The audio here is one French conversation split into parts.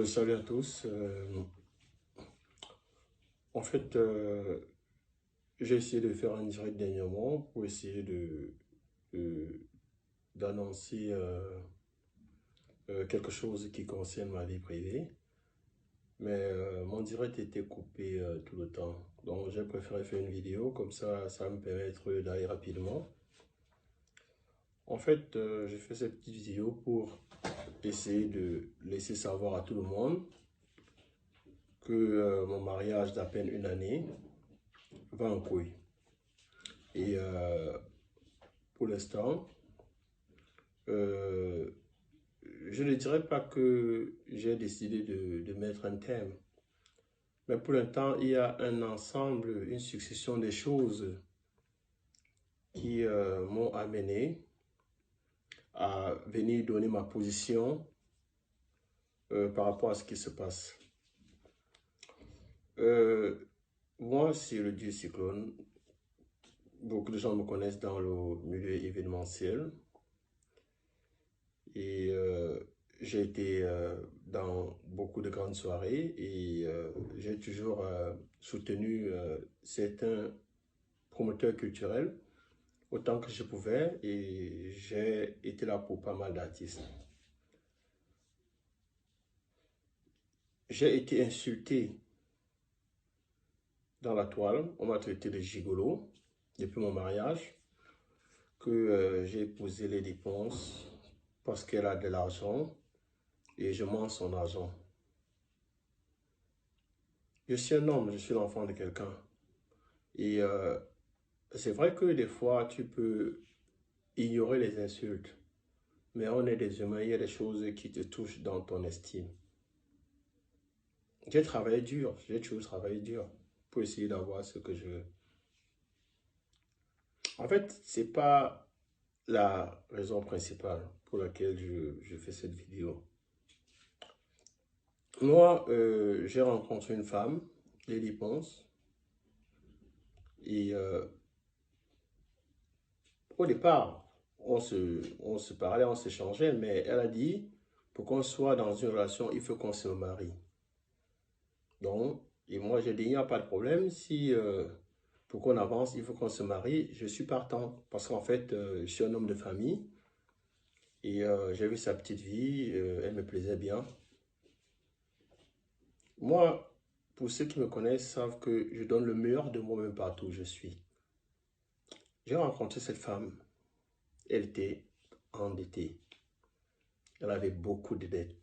Salut à tous. En fait, j'ai essayé de faire un direct dernièrement pour essayer euh, d'annoncer quelque chose qui concerne ma vie privée. Mais mon direct était coupé tout le temps. Donc j'ai préféré faire une vidéo, comme ça va me permettre d'aller rapidement. En fait, j'ai fait cette petite vidéo pour essayer de laisser savoir à tout le monde que mon mariage d'à peine une année va en couille. Et pour l'instant, euh, je ne dirais pas que j'ai décidé de mettre un thème, mais pour l'instant, il y a un ensemble, une succession de choses qui m'ont amené à venir donner ma position par rapport à ce qui se passe. Euh, Moi, c'est le dieu cyclone. Beaucoup de gens me connaissent dans le milieu événementiel. Et j'ai été dans beaucoup de grandes soirées et j'ai toujours soutenu certains promoteurs culturels autant que je pouvais et j'ai été là pour pas mal d'artistes. J'ai été insulté dans la toile, on m'a traité de gigolo depuis mon mariage, que j'ai épousé les dépenses parce qu'elle a de l'argent et je mange son argent. Je suis un homme, je suis l'enfant de quelqu'un. Et c'est vrai que des fois, tu peux ignorer les insultes, mais on est des humains, il y a des choses qui te touchent dans ton estime. J'ai travaillé dur, j'ai toujours travaillé dur pour essayer d'avoir ce que je veux. En fait, c'est pas la raison principale pour laquelle je fais cette vidéo. Moi, j'ai rencontré une femme, Lady Ponce, et au départ, on se parlait, on s'échangeait, mais elle a dit, pour qu'on soit dans une relation, il faut qu'on se marie. Donc, et moi j'ai dit, il n'y a pas de problème, si pour qu'on avance, il faut qu'on se marie, je suis partant. Parce qu'en fait, je suis un homme de famille et j'ai vu sa petite vie, elle me plaisait bien. Moi, pour ceux qui me connaissent, savent que je donne le meilleur de moi-même partout où je suis. J'ai rencontré cette femme, elle était endettée, elle avait beaucoup de dettes.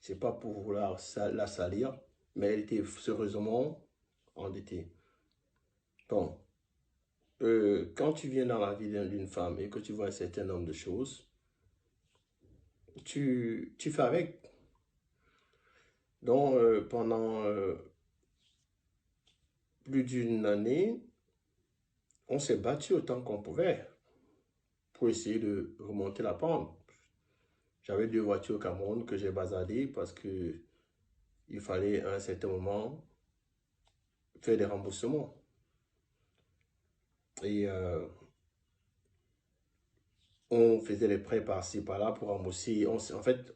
C'est pas pour vouloir la salir, mais elle était sérieusement endettée. Donc, quand tu viens dans la vie d'une femme et que tu vois un certain nombre de choses, tu fais avec. Donc, pendant plus d'une année, on s'est battu autant qu'on pouvait pour essayer de remonter la pente. J'avais deux voitures au Cameroun que j'ai bazardées parce que il fallait à un certain moment faire des remboursements. Et on faisait les prêts par-ci, par-là pour rembourser. En fait,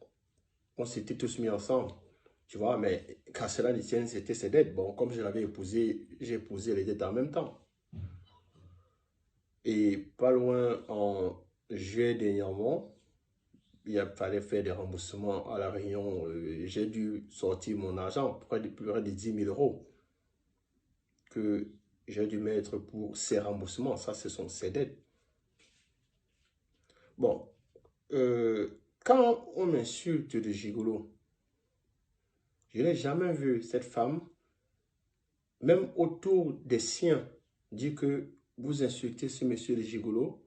on s'était tous mis ensemble. Tu vois, mais qu'à cela ne tienne, c'était ses dettes. Bon, comme je l'avais épousé, j'ai épousé les dettes en même temps. Et pas loin, en juillet dernièrement, fallait faire des remboursements à la Réunion. J'ai dû sortir mon argent, près de 10 000 euros, que j'ai dû mettre pour ces remboursements. Ça, ce sont ses dettes. Bon, quand on m'insulte de gigolo, je n'ai jamais vu cette femme, même autour des siens, dire que vous insultez ce monsieur de gigolo.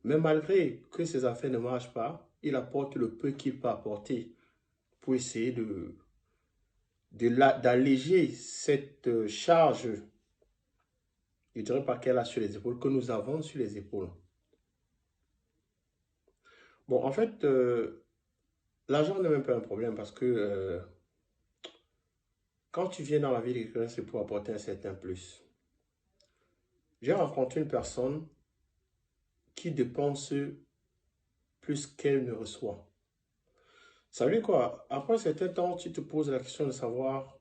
Mais malgré que ses affaires ne marchent pas, il apporte le peu qu'il peut apporter pour essayer d'alléger cette charge, je ne dirais pas qu'elle a sur les épaules, que nous avons sur les épaules. Bon, en fait, l'argent n'est même pas un problème parce que quand tu viens dans la vie de quelqu'un, c'est pour apporter un certain plus. J'ai rencontré une personne qui dépense plus qu'elle ne reçoit. Ça veut dire quoi? Après un certain temps, tu te poses la question de savoir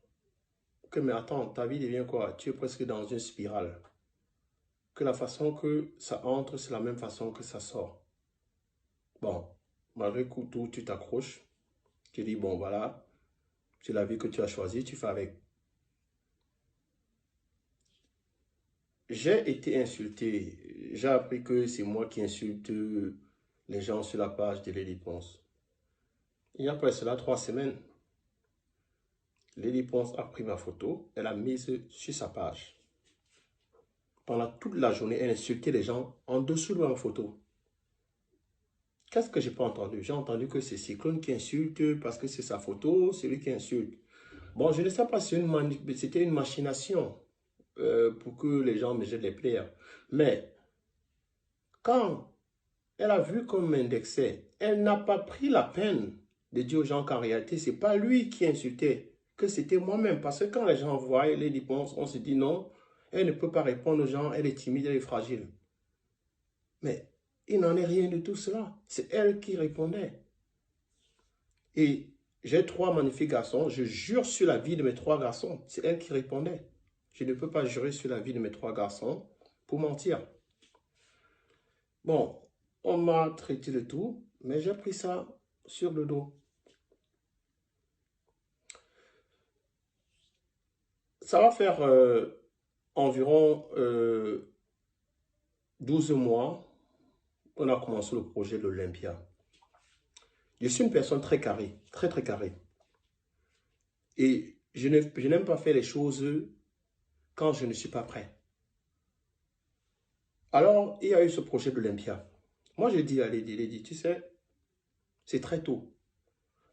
que, mais attends, ta vie devient quoi? Tu es presque dans une spirale. Que la façon que ça entre, c'est la même façon que ça sort. Bon, malgré tout, tu t'accroches. Tu dis, bon, voilà, c'est la vie que tu as choisie, tu fais avec. J'ai été insulté. J'ai appris que c'est moi qui insulte les gens sur la page de Lady Ponce. Il y a après cela 3 semaines, Lady Ponce a pris ma photo, elle a mise sur sa page. Pendant toute la journée, elle insultait les gens en dessous de ma photo. Qu'est-ce que j'ai pas entendu? J'ai entendu que c'est Cyclone qui insulte parce que c'est sa photo, c'est lui qui insulte. Bon, je ne sais pas si c'était une machination pour que les gens me jettent les plaires. Mais quand elle a vu qu'on m'indexait, elle n'a pas pris la peine de dire aux gens qu'en réalité, ce n'est pas lui qui insultait, que c'était moi-même. Parce que quand les gens voient les réponses, on se dit non, elle ne peut pas répondre aux gens, elle est timide, elle est fragile. Mais il n'en est rien de tout cela. C'est elle qui répondait. Et j'ai 3 magnifiques garçons, je jure sur la vie de mes 3 garçons, c'est elle qui répondait. Je ne peux pas jurer sur la vie de mes 3 garçons pour mentir. Bon, on m'a traité de tout, mais j'ai pris ça sur le dos. Ça va faire environ 12 mois qu'on a commencé le projet de l'Olympia. Je suis une personne très carrée, très très carrée. Et je n'aime pas faire les choses quand je ne suis pas prêt. Alors, il y a eu ce projet de l'Olympia. Moi, je dis à Lady, tu sais, c'est très tôt.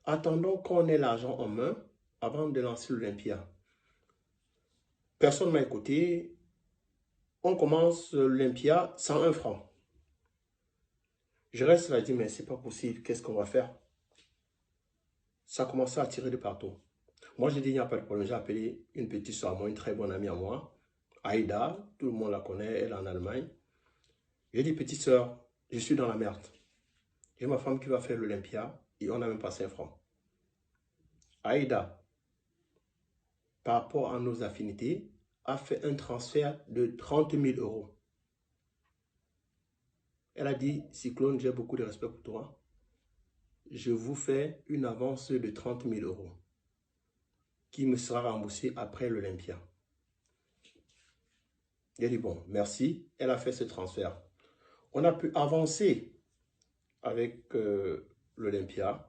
Attendons qu'on ait l'argent en main avant de lancer l'Olympia. Personne ne m'a écouté. On commence l'Olympia 101 francs. Je reste là et dis, mais c'est pas possible, qu'est-ce qu'on va faire? Ça a commencé à tirer de partout. Moi, j'ai dit, il n'y a pas de problème. J'ai appelé une petite soeur à moi, une très bonne amie à moi, Aïda, tout le monde la connaît, elle est en Allemagne. J'ai dit, petite soeur, je suis dans la merde. J'ai ma femme qui va faire l'Olympia et on n'a même pas 5 francs. Aïda, par rapport à nos affinités, a fait un transfert de 30 000 euros. Elle a dit, Cyclone, j'ai beaucoup de respect pour toi. Je vous fais une avance de 30 000 euros qui me sera remboursée après l'Olympia. J'ai dit, bon, merci. Elle a fait ce transfert. On a pu avancer avec l'Olympia.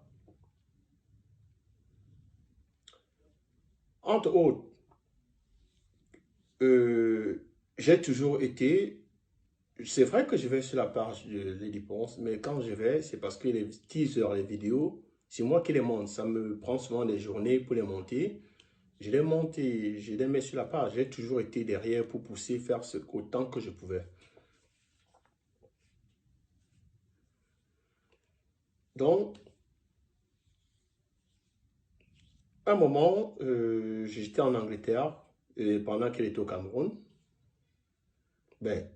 Entre autres, j'ai toujours été... C'est vrai que je vais sur la page de Lady Ponce, mais quand je vais, c'est parce que les teasers, les vidéos, c'est moi qui les monte. Ça me prend souvent des journées pour les monter. Je les monte et je les mets sur la page. J'ai toujours été derrière pour pousser, faire autant que je pouvais. Donc, à un moment, j'étais en Angleterre et pendant qu'elle était au Cameroun. Ben,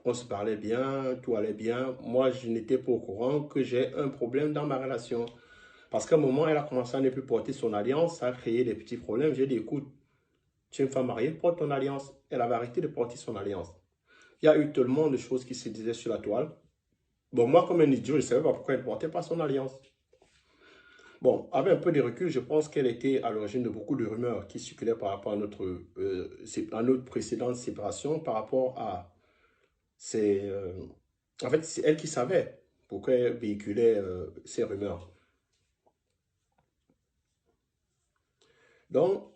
on se parlait bien, tout allait bien. Moi, je n'étais pas au courant que j'ai un problème dans ma relation. Parce qu'à un moment, elle a commencé à ne plus porter son alliance, ça a créé des petits problèmes. J'ai dit, écoute, tu es une femme mariée, porte ton alliance. Elle avait arrêté de porter son alliance. Il y a eu tellement de choses qui se disaient sur la toile. Bon, moi, comme un idiot, je ne savais pas pourquoi elle ne portait pas son alliance. Bon, avec un peu de recul, je pense qu'elle était à l'origine de beaucoup de rumeurs qui circulaient par rapport à notre précédente séparation, par rapport à c'est en fait, c'est elle qui savait pourquoi elle véhiculait ces rumeurs. Donc,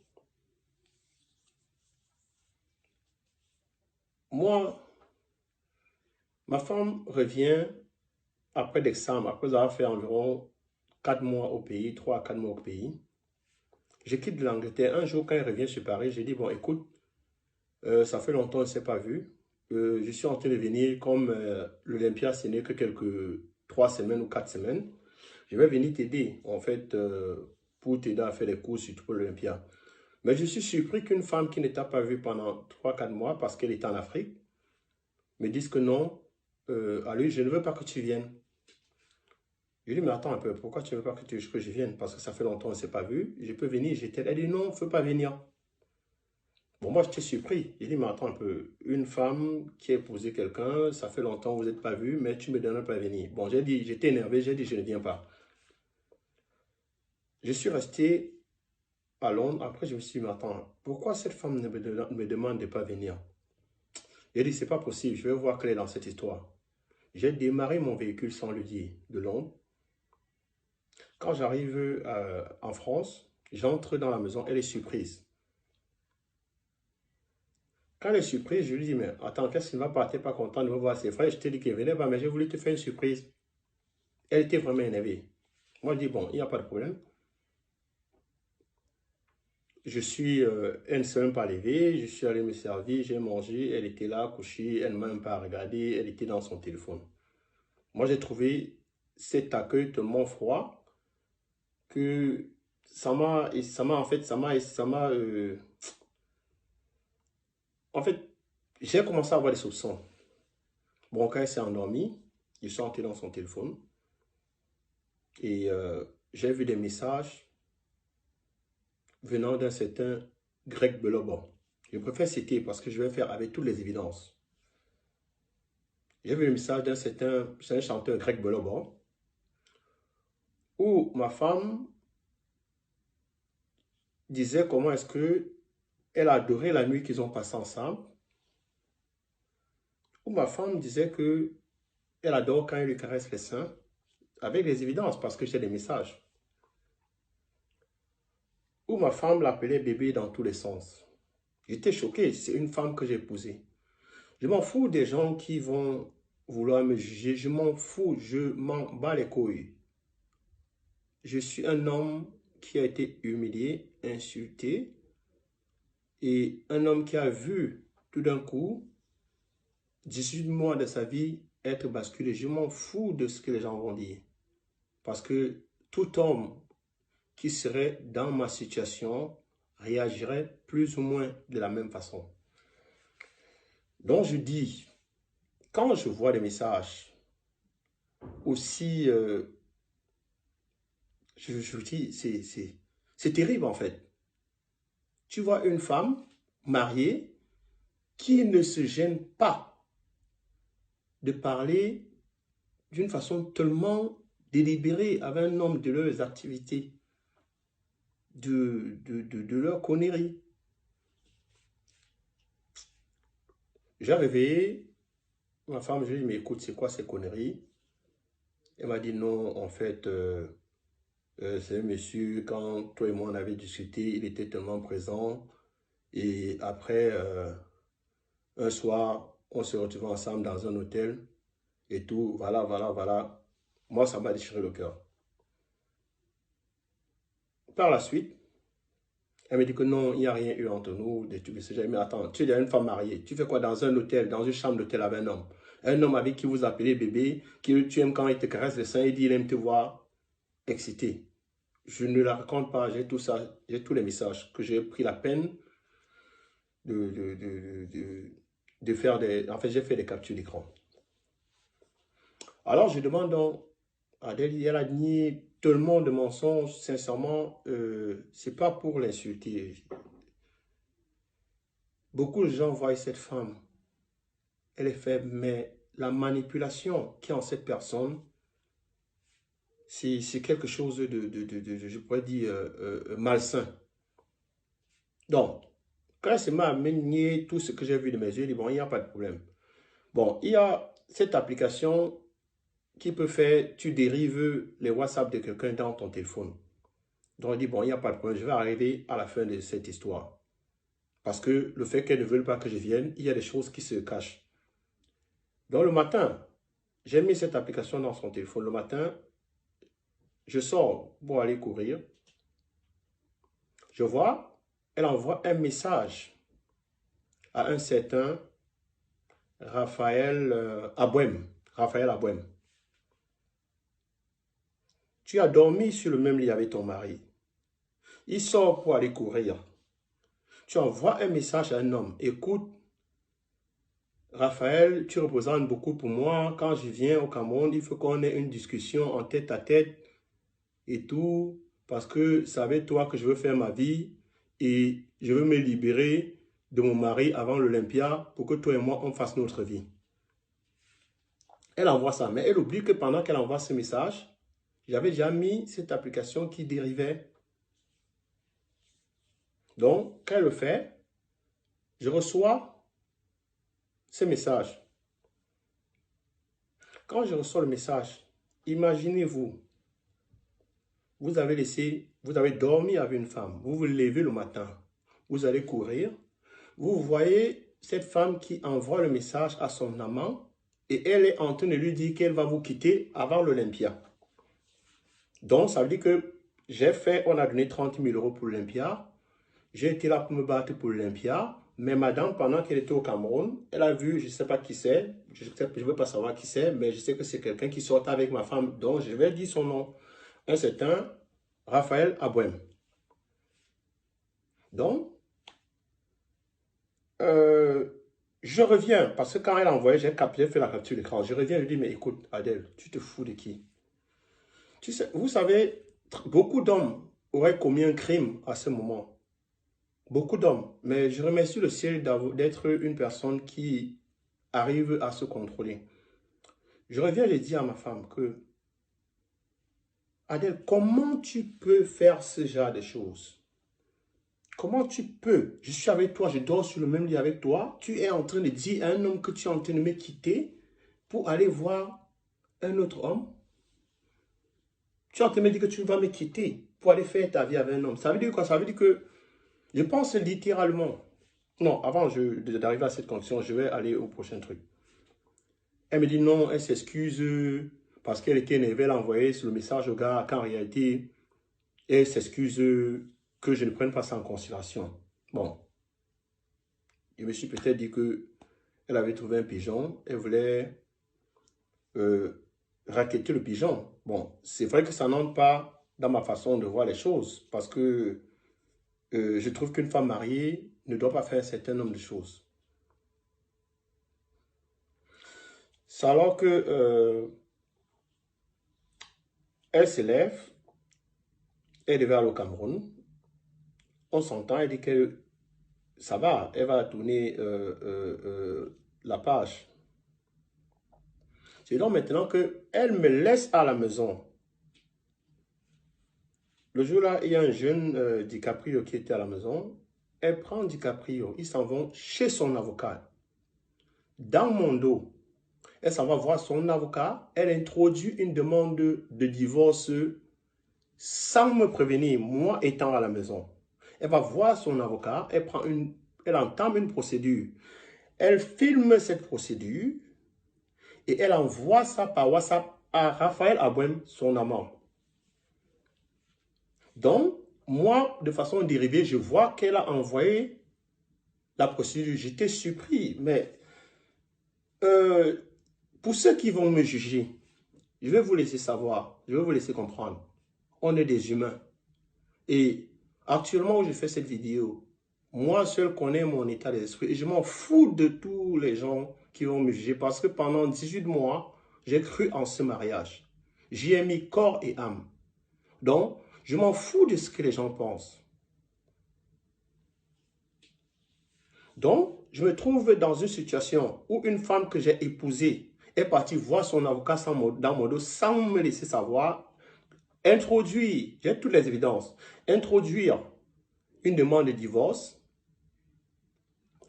moi, ma femme revient après décembre, après avoir fait environ 4 mois au pays, 3 à 4 mois au pays. Je quitte l'Angleterre. Un jour, quand elle revient sur Paris, j'ai dit, bon, écoute, ça fait longtemps qu'on ne s'est pas vu. Je suis en train de venir, comme l'Olympia, ce n'est que quelques 3 semaines ou 4 semaines. Je vais venir t'aider, en fait, pour t'aider à faire les cours, surtout pour l'Olympia. Mais je suis surpris qu'une femme qui ne t'a pas vu pendant 3 4 mois, parce qu'elle est en Afrique, me dise que non, allez, je ne veux pas que tu viennes. Je lui dis, mais attends un peu, pourquoi tu ne veux pas que je vienne? Parce que ça fait longtemps qu'on ne s'est pas vu. Je peux venir, j'étais là. Elle dit, non, il ne faut pas venir. Bon, moi, j'étais surpris. J'ai dit, mais attends un peu. Une femme qui a épousé quelqu'un, ça fait longtemps que vous n'êtes pas vu, mais tu me donnes pas à venir. Bon, j'ai dit, j'étais énervé, j'ai dit, je ne viens pas. Je suis resté à Londres. Après, je me suis dit, mais attends, pourquoi cette femme me demande de ne pas venir? J'ai dit, c'est pas possible, je vais voir quelle est dans cette histoire. J'ai démarré mon véhicule sans lui dire de Londres. Quand j'arrive en France, j'entre dans la maison, elle est surprise. Quand elle est surprise, je lui dis, mais attends, qu'est-ce qui ne va pas? Tu n'es pas content de me voir ses frères? Je t'ai dit qu'elle venait pas, mais j'ai voulu te faire une surprise. Elle était vraiment énervée. Moi, je dis, bon, il n'y a pas de problème. Elle ne s'est même pas levée, je suis allé me servir, j'ai mangé, elle était là, couchée, elle ne m'a même pas regardé, elle était dans son téléphone. Moi, j'ai trouvé cet accueil tellement froid que en fait, j'ai commencé à avoir des soupçons. Bon, quand elle s'est endormie, il suis entré dans son téléphone et j'ai vu des messages venant d'un certain Greg Belobo. Je préfère citer parce que je vais faire avec toutes les évidences. J'ai vu le message d'un certain chanteur Greg Belobo où ma femme disait comment est-ce que elle adorait la nuit qu'ils ont passée ensemble. Où ma femme disait que elle adore quand elle lui caresse les seins, avec des évidences parce que j'ai des messages. Où ma femme l'appelait bébé dans tous les sens. J'étais choqué, c'est une femme que j'ai épousée. Je m'en fous des gens qui vont vouloir me juger, je m'en fous, je m'en bats les couilles. Je suis un homme qui a été humilié, insulté, et un homme qui a vu tout d'un coup 18 mois de sa vie être basculé. Je m'en fous de ce que les gens vont dire. Parce que tout homme qui serait dans ma situation réagirait plus ou moins de la même façon. Donc je dis, quand je vois des messages aussi, je dis, c'est terrible en fait. Tu vois une femme mariée qui ne se gêne pas de parler d'une façon tellement délibérée avec un homme de leurs activités, de leur conneries. J'ai réveillé ma femme, je lui ai dit, mais écoute, c'est quoi ces conneries? Elle m'a dit, non, en fait, c'est un monsieur, quand toi et moi on avait discuté, il était tellement présent. Et après, un soir, on se retrouvait ensemble dans un hôtel et tout, voilà, voilà, voilà. Moi, ça m'a déchiré le cœur. Par la suite, elle me dit que non, il n'y a rien eu entre nous, des trucs de ce genre. Mais attends, tu es une femme mariée. Tu fais quoi dans un hôtel, dans une chambre d'hôtel avec un homme? Un homme avec qui vous appelez bébé, qui tu aimes quand il te caresse le sein, il dit il aime te voir excité. Je ne la raconte pas, j'ai tout ça, j'ai tous les messages que j'ai pris la peine de, de, de, de faire des... En fait, j'ai fait des captures d'écran. Alors, je demande donc à Adèle, elle a nié tellement de mensonges, sincèrement, c'est pas pour l'insulter. Beaucoup de gens voient cette femme, elle est faible, mais la manipulation qui est en cette personne, c'est quelque chose je pourrais dire, malsain. Donc, quand elle se met à nier tout ce que j'ai vu de mes yeux, je dis, bon, il n'y a pas de problème. Bon, il y a cette application qui peut faire, tu dérives les WhatsApp de quelqu'un dans ton téléphone. Donc, je dis, bon, il n'y a pas de problème, je vais arriver à la fin de cette histoire. Parce que le fait qu'elle ne veulent pas que je vienne, il y a des choses qui se cachent. Donc, le matin, j'ai mis cette application dans son téléphone. Le matin, je sors pour aller courir. Je vois, elle envoie un message à un certain Raphaël Abouem. Raphaël Abouem. Tu as dormi sur le même lit avec ton mari. Il sort pour aller courir. Tu envoies un message à un homme. Écoute, Raphaël, tu représentes beaucoup pour moi. Quand je viens au Cameroun, il faut qu'on ait une discussion en tête à tête et tout, parce que c'est avec toi que je veux faire ma vie et je veux me libérer de mon mari avant l'Olympia pour que toi et moi, on fasse notre vie. Elle envoie ça, mais elle oublie que pendant qu'elle envoie ce message, j'avais déjà mis cette application qui dérivait. Donc, quand elle le fait, je reçois ce message. Quand je reçois le message, imaginez-vous, vous avez dormi avec une femme, vous vous levez le matin, vous allez courir, vous voyez cette femme qui envoie le message à son amant et elle est en train de lui dire qu'elle va vous quitter avant l'Olympia. Donc, ça veut dire que on a donné 30 000 euros pour l'Olympia, j'ai été là pour me battre pour l'Olympia, mais madame, pendant qu'elle était au Cameroun, elle a vu, je ne sais pas qui c'est, je ne veux pas savoir qui c'est, mais je sais que c'est quelqu'un qui sort avec ma femme, donc je vais dire son nom. Un certain Raphaël Abouem. Donc, je reviens, parce que quand elle a envoyé, j'ai fait la capture d'écran. Je reviens, je lui dis, mais écoute, Adèle, tu te fous de qui? Tu sais, vous savez, beaucoup d'hommes auraient commis un crime à ce moment. Beaucoup d'hommes. Mais je remercie le ciel d'être une personne qui arrive à se contrôler. Je reviens, je dis à ma femme que, Adèle, comment tu peux faire ce genre de choses? Comment tu peux? Je suis avec toi, je dors sur le même lit avec toi. Tu es en train de dire à un homme que tu es en train de me quitter pour aller voir un autre homme. Tu es en train de me dire que tu vas me quitter pour aller faire ta vie avec un homme. Ça veut dire quoi? Ça veut dire que je pense littéralement. Non, avant d'arriver à cette conclusion, je vais aller au prochain truc. Elle me dit non, elle s'excuse parce qu'elle était énervée, elle a envoyé le message au gars qu'en réalité, elle s'excuse que je ne prenne pas ça en considération. Bon, je me suis peut-être dit que elle avait trouvé un pigeon, elle voulait racketter le pigeon. Bon, c'est vrai que ça n'entre pas dans ma façon de voir les choses parce que je trouve qu'une femme mariée ne doit pas faire un certain nombre de choses. C'est alors que elle s'élève, elle devait aller au Cameroun. On s'entend, elle dit que ça va, elle va tourner la page. C'est donc maintenant qu'elle me laisse à la maison. Le jour-là, il y a un jeune DiCaprio qui était à la maison. Elle prend DiCaprio, ils s'en vont chez son avocat. Dans mon dos, elle s'en va voir son avocat. Elle introduit une demande de divorce sans me prévenir, moi étant à la maison. Elle va voir son avocat, elle entame une procédure. Elle filme cette procédure et elle envoie ça par WhatsApp à Raphaël Abouem, son amant. Donc, moi, de façon dérivée, je vois qu'elle a envoyé la procédure. J'étais surpris, mais pour ceux qui vont me juger, je vais vous laisser savoir, je vais vous laisser comprendre. On est des humains. Et actuellement où je fais cette vidéo, moi seul connais mon état d'esprit et je m'en fous de tous les gens qui vont me juger parce que pendant 18 mois, j'ai cru en ce mariage. J'y ai mis corps et âme. Donc, je m'en fous de ce que les gens pensent. Donc, je me trouve dans une situation où une femme que j'ai épousée est partie voir son avocat dans mon dos sans me laisser savoir, introduire, j'ai toutes les évidences, introduire une demande de divorce,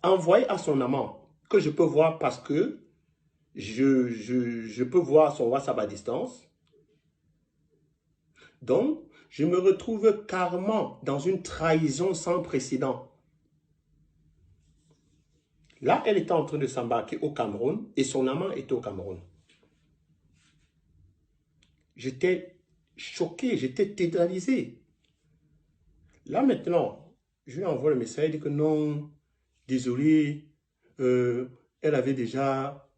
envoyer à son amant que je peux voir parce que je peux voir son WhatsApp à distance. Donc, je me retrouve carrément dans une trahison sans précédent. Là, elle était en train de s'embarquer au Cameroun et son amant était au Cameroun. J'étais choqué, j'étais tétanisé. Là maintenant, je lui envoie le message, il dit que non, désolé, elle avait déjà,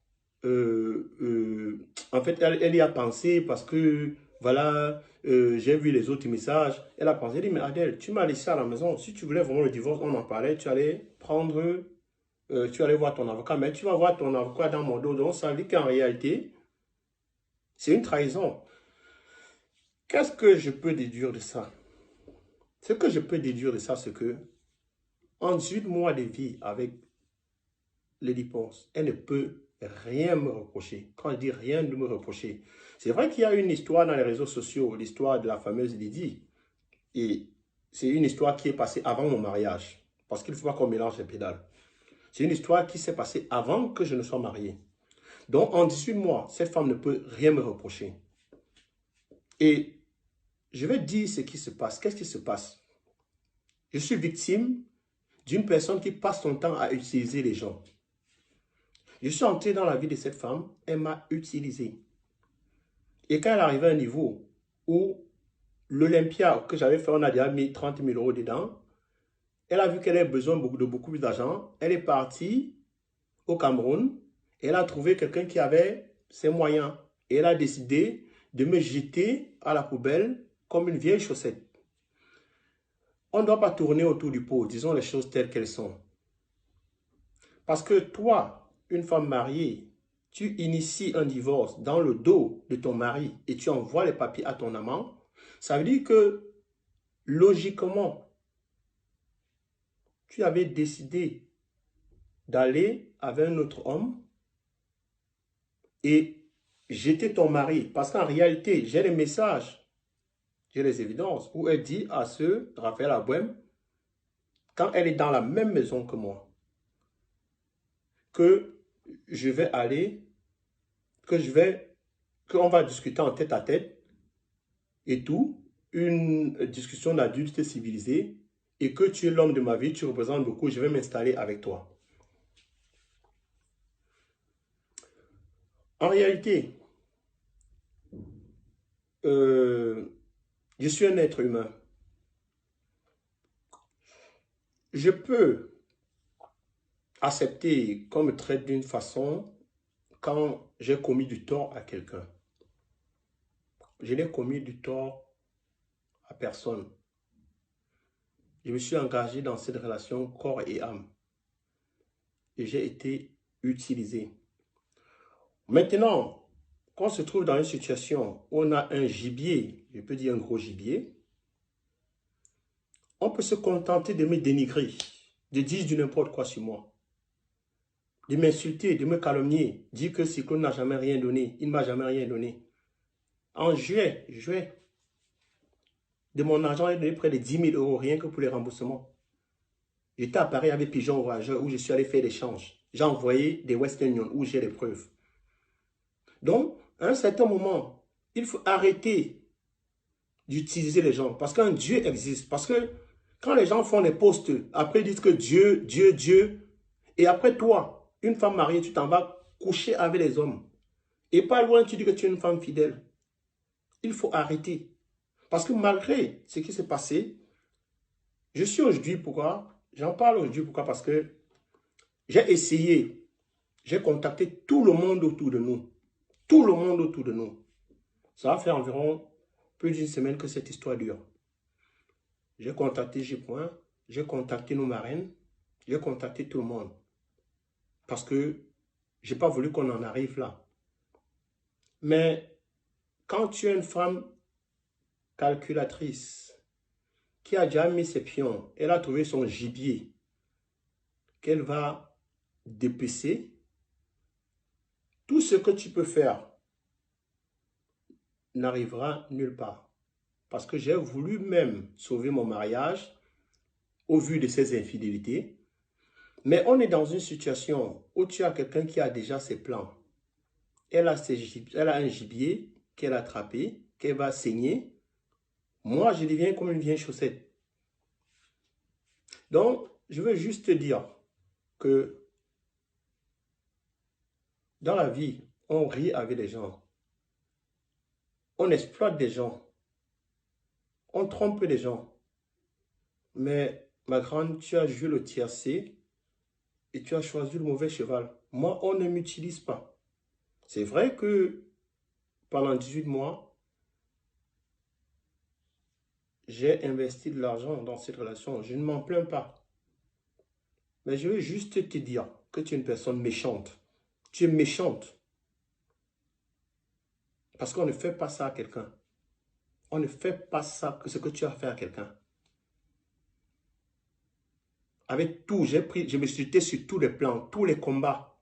en fait, elle y a pensé parce que, voilà, j'ai vu les autres messages. Elle a pensé, elle dit, mais Adèle, tu m'as laissé à la maison. Si tu voulais vraiment le divorce, on en parlait, tu allais prendre tu vas aller voir ton avocat, mais tu vas voir ton avocat dans mon dos. Donc, ça veut dire qu'en réalité, c'est une trahison. Qu'est-ce que je peux déduire de ça? Ce que je peux déduire de ça, c'est que en 18 mois de vie avec Lady Ponce, elle ne peut rien me reprocher. Quand je dis rien de me reprocher, c'est vrai qu'il y a une histoire dans les réseaux sociaux, l'histoire de la fameuse Lydie. Et c'est une histoire qui est passée avant mon mariage. Parce qu'il ne faut pas qu'on mélange les pédales. C'est une histoire qui s'est passée avant que je ne sois marié. Donc, en 18 mois, cette femme ne peut rien me reprocher. Et je vais dire ce qui se passe. Qu'est-ce qui se passe? Je suis victime d'une personne qui passe son temps à utiliser les gens. Je suis entré dans la vie de cette femme, elle m'a utilisé. Et quand elle arrivait à un niveau où l'Olympia que j'avais fait, on a déjà mis 30 000 euros dedans, elle a vu qu'elle avait besoin de beaucoup plus d'argent. Elle est partie au Cameroun et elle a trouvé quelqu'un qui avait ses moyens. Et elle a décidé de me jeter à la poubelle comme une vieille chaussette. On ne doit pas tourner autour du pot, disons les choses telles qu'elles sont. Parce que toi, une femme mariée, tu inities un divorce dans le dos de ton mari et tu envoies les papiers à ton amant, ça veut dire que logiquement, tu avais décidé d'aller avec un autre homme et jeter ton mari. Parce qu'en réalité, j'ai les messages, j'ai les évidences où elle dit à ce Raphaël Abouem, quand elle est dans la même maison que moi, que je vais aller, qu'on va discuter en tête à tête et tout, une discussion d'adulte civilisé et que tu es l'homme de ma vie, tu représentes beaucoup, je vais m'installer avec toi. En réalité, je suis un être humain. Je peux accepter qu'on me traite d'une façon quand j'ai commis du tort à quelqu'un. Je n'ai commis du tort à personne. Je me suis engagé dans cette relation corps et âme. Et j'ai été utilisé. Maintenant, quand on se trouve dans une situation où on a un gibier, je peux dire un gros gibier, on peut se contenter de me dénigrer, de dire du n'importe quoi sur moi, de m'insulter, de me calomnier, dire que Cyclone n'a jamais rien donné, il ne m'a jamais rien donné. En juillet, de mon argent, j'ai donné près de 10 000 euros rien que pour les remboursements. J'étais à Paris avec Pigeon Voyageur où je suis allé faire l'échange. J'ai envoyé des Western Union où j'ai les preuves. Donc, à un certain moment, il faut arrêter d'utiliser les gens parce qu'un Dieu existe. Parce que quand les gens font des posts, après ils disent que Dieu, Dieu, Dieu, et après toi, une femme mariée, tu t'en vas coucher avec les hommes. Et pas loin, tu dis que tu es une femme fidèle. Il faut arrêter. Parce que malgré ce qui s'est passé, je suis aujourd'hui, pourquoi? J'en parle aujourd'hui, pourquoi? Parce que j'ai essayé, j'ai contacté tout le monde autour de nous. Tout le monde autour de nous. Ça va faire environ plus d'une semaine que cette histoire dure. J'ai contacté J-Point, j'ai contacté nos marraines, j'ai contacté tout le monde. Parce que je n'ai pas voulu qu'on en arrive là. Mais quand tu es une femme calculatrice, qui a déjà mis ses pions, elle a trouvé son gibier, qu'elle va dépecer, tout ce que tu peux faire n'arrivera nulle part. Parce que j'ai voulu même sauver mon mariage au vu de ses infidélités. Mais on est dans une situation où tu as quelqu'un qui a déjà ses plans. Elle a un gibier qu'elle a attrapé, qu'elle va saigner. Moi, je deviens comme une vieille chaussette. Donc, je veux juste te dire que dans la vie, on rit avec les gens. On exploite des gens. On trompe les gens. Mais, ma grande, tu as joué le tiercé et tu as choisi le mauvais cheval. Moi, on ne m'utilise pas. C'est vrai que pendant 18 mois, j'ai investi de l'argent dans cette relation. Je ne m'en plains pas. Mais je veux juste te dire que tu es une personne méchante. Tu es méchante. Parce qu'on ne fait pas ça à quelqu'un. On ne fait pas ça, ce que tu as fait à quelqu'un. Avec tout, je me suis jeté sur tous les plans, tous les combats.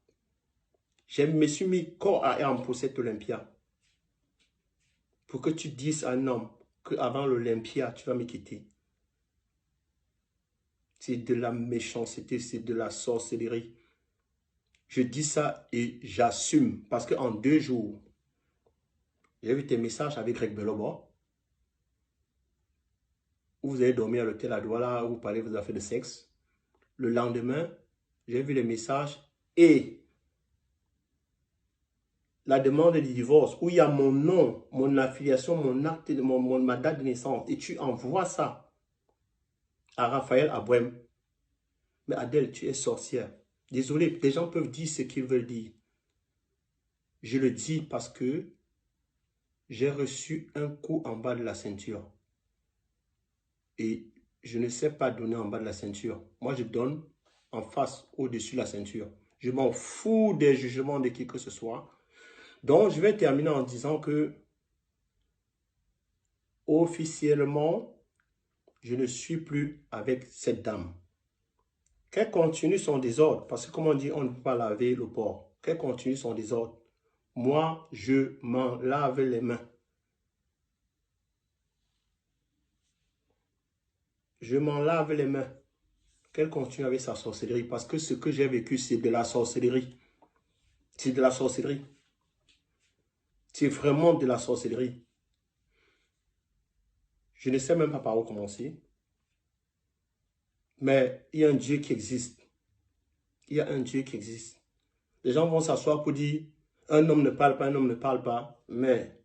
Je me suis mis corps à âme pour cette Olympia. Pour que tu dises à un homme qu'avant l'Olympia, tu vas me quitter. C'est de la méchanceté, c'est de la sorcellerie. Je dis ça et j'assume. Parce qu'en 2 jours, j'ai vu tes messages avec Greg Belobo. Où vous avez dormi à l'hôtel à Douala, où vous parlez de vos affaires de sexe. Le lendemain, j'ai vu les messages et la demande de divorce, où il y a mon nom, mon affiliation, mon acte, ma date de naissance. Et tu envoies ça à Raphaël Abouem. Mais Adèle, tu es sorcière. Désolé, les gens peuvent dire ce qu'ils veulent dire. Je le dis parce que j'ai reçu un coup en bas de la ceinture. Et je ne sais pas donner en bas de la ceinture. Moi, je donne en face, au-dessus de la ceinture. Je m'en fous des jugements de qui que ce soit. Donc, je vais terminer en disant que officiellement, je ne suis plus avec cette dame. Qu'elle continue son désordre, parce que comme on dit, on ne peut pas laver le porc. Qu'elle continue son désordre. Moi, je m'en lave les mains. Je m'en lave les mains. Qu'elle continue avec sa sorcellerie, parce que ce que j'ai vécu, c'est de la sorcellerie. C'est de la sorcellerie. C'est vraiment de la sorcellerie. Je ne sais même pas par où commencer. Mais il y a un Dieu qui existe. Il y a un Dieu qui existe. Les gens vont s'asseoir pour dire, un homme ne parle pas, un homme ne parle pas. Mais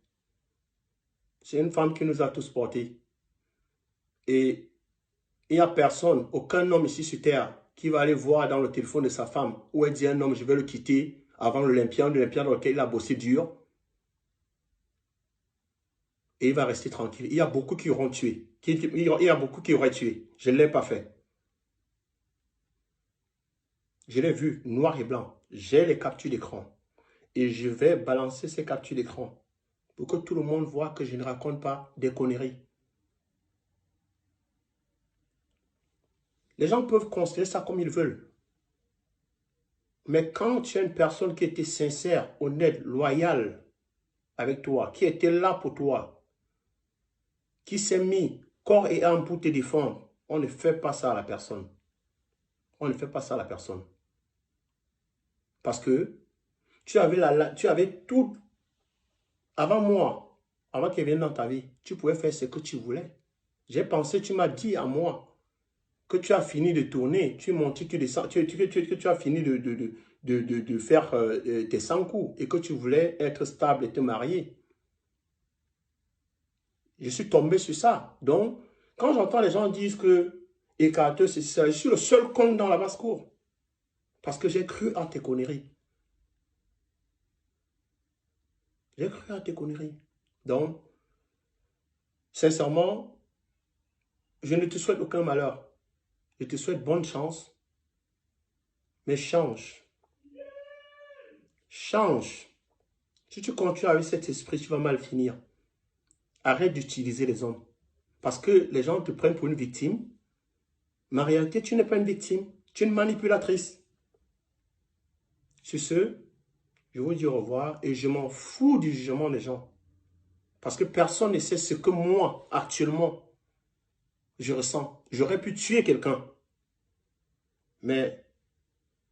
c'est une femme qui nous a tous portés. Et il n'y a personne, aucun homme ici sur terre, qui va aller voir dans le téléphone de sa femme, où elle dit à un homme, je vais le quitter avant l'Olympia dans lequel il a bossé dur. Et il va rester tranquille. Il y a beaucoup qui auront tué. Il y a beaucoup qui auraient tué. Je ne l'ai pas fait. Je l'ai vu, noir et blanc. J'ai les captures d'écran. Et je vais balancer ces captures d'écran pour que tout le monde voit que je ne raconte pas des conneries. Les gens peuvent considérer ça comme ils veulent. Mais quand tu as une personne qui était sincère, honnête, loyale avec toi, qui était là pour toi, qui s'est mis corps et âme pour te défendre, on ne fait pas ça à la personne. On ne fait pas ça à la personne. Parce que tu avais tout, avant moi, avant qu'il vienne dans ta vie, tu pouvais faire ce que tu voulais. J'ai pensé, tu m'as dit à moi que tu as fini de tourner, tu montes, tu descends, tu as fini de faire tes 100 coups et que tu voulais être stable et te marier. Je suis tombé sur ça. Donc, quand j'entends les gens dire que écarteux, c'est ça, je suis le seul con dans la basse-cour. Parce que j'ai cru à tes conneries. J'ai cru à tes conneries. Donc, sincèrement, je ne te souhaite aucun malheur. Je te souhaite bonne chance. Mais change. Change. Si tu continues avec cet esprit, tu vas mal finir. Arrête d'utiliser les hommes. Parce que les gens te prennent pour une victime. Mais en réalité, tu n'es pas une victime. Tu es une manipulatrice. Sur ce, je vous dis au revoir et je m'en fous du jugement des gens. Parce que personne ne sait ce que moi, actuellement, je ressens. J'aurais pu tuer quelqu'un. Mais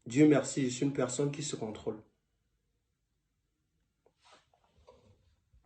Dieu merci, je suis une personne qui se contrôle.